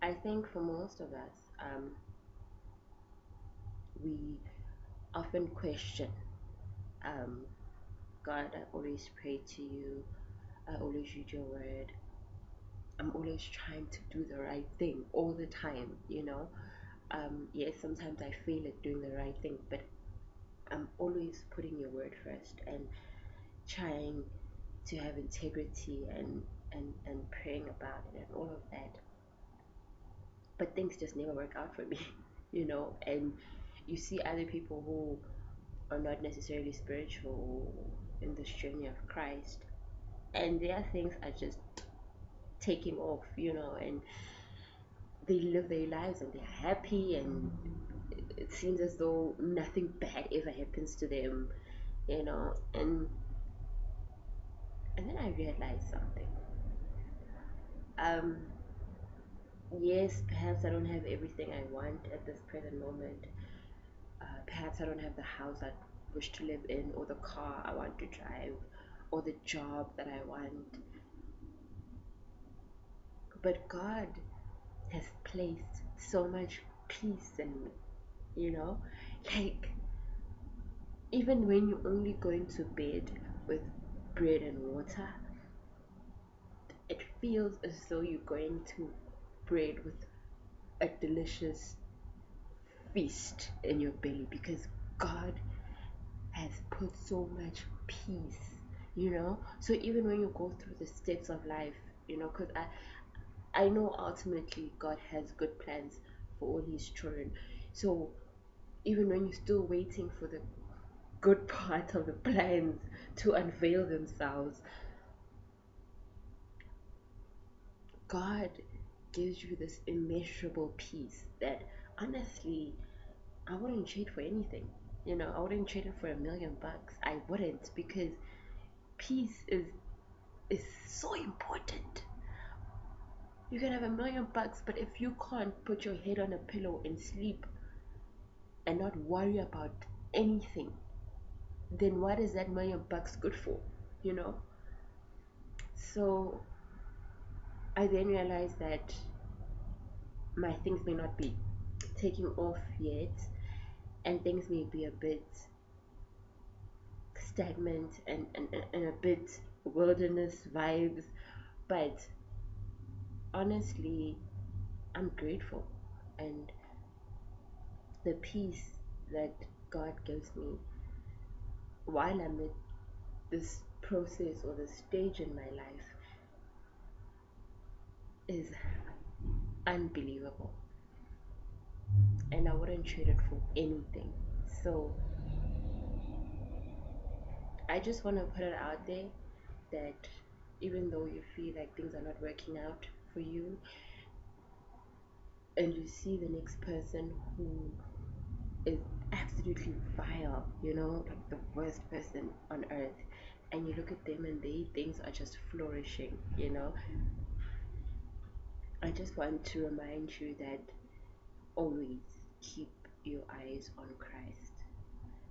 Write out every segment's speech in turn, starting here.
I think for most of us, we often question, um, God, I always pray to you, I always read your word, I'm always trying to do the right thing all the time, you know. Yes, sometimes I fail at doing the right thing, but I'm always putting your word first and trying to have integrity and praying about it and all of that. But things just never work out for me, you know. And you see other people who are not necessarily spiritual in this journey of Christ, and their things are just taking off, you know, and they live their lives and they're happy, and it seems as though nothing bad ever happens to them, you know. And then I realized something. Um, yes, perhaps I don't have everything I want at this present moment. Perhaps I don't have the house I wish to live in, or the car I want to drive, or the job that I want. But God has placed so much peace in me, you know? Like, even when you're only going to bed with bread and water, it feels as though you're going to bread with a delicious feast in your belly, because God has put so much peace, you know. So even when you go through the steps of life, you know, because I know ultimately God has good plans for all his children. So even when you're still waiting for the good part of the plans to unveil themselves, God gives you this immeasurable peace that honestly I wouldn't trade for anything. You know, I wouldn't trade it for $1,000,000. I wouldn't, because peace is so important. You can have $1,000,000, but if you can't put your head on a pillow and sleep and not worry about anything, then what is that $1,000,000 good for? You know? So I then realized that my things may not be taking off yet, and things may be a bit stagnant and a bit wilderness vibes, but honestly, I'm grateful. And the peace that God gives me while I'm at this process or this stage in my life is unbelievable, and I wouldn't trade it for anything. So I just want to put it out there that even though you feel like things are not working out for you, and you see the next person who is absolutely vile, you know, like the worst person on earth, and you look at them and they things are just flourishing, you know, I just want to remind you that always keep your eyes on Christ,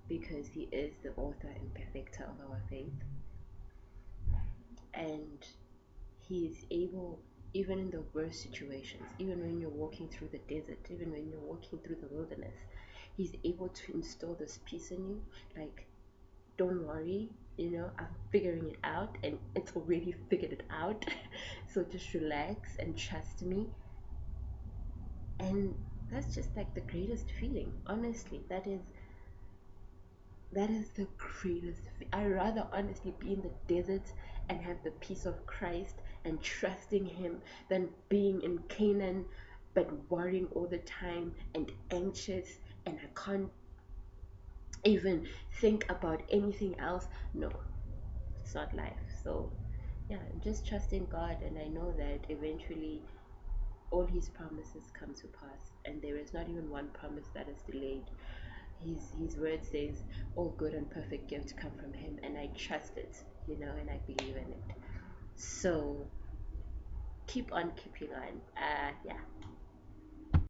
because he is the author and perfecter of our faith, and he is able, even in the worst situations, even when you're walking through the desert, even when you're walking through the wilderness, he's able to instill this peace in you. Like, don't worry, you know, I'm figuring it out, and it's already figured it out. So just relax and trust me. And that's just like the greatest feeling. Honestly, that is the greatest. I rather honestly be in the desert and have the peace of Christ and trusting Him than being in Canaan but worrying all the time and anxious, and I can't even think about anything else. No, it's not life. So yeah, I'm just trusting God, and I know that eventually all his promises come to pass, and there is not even one promise that is delayed. His word says all good and perfect gifts come from him, and I trust it, you know, and I believe in it. So keep on keeping on. Yeah.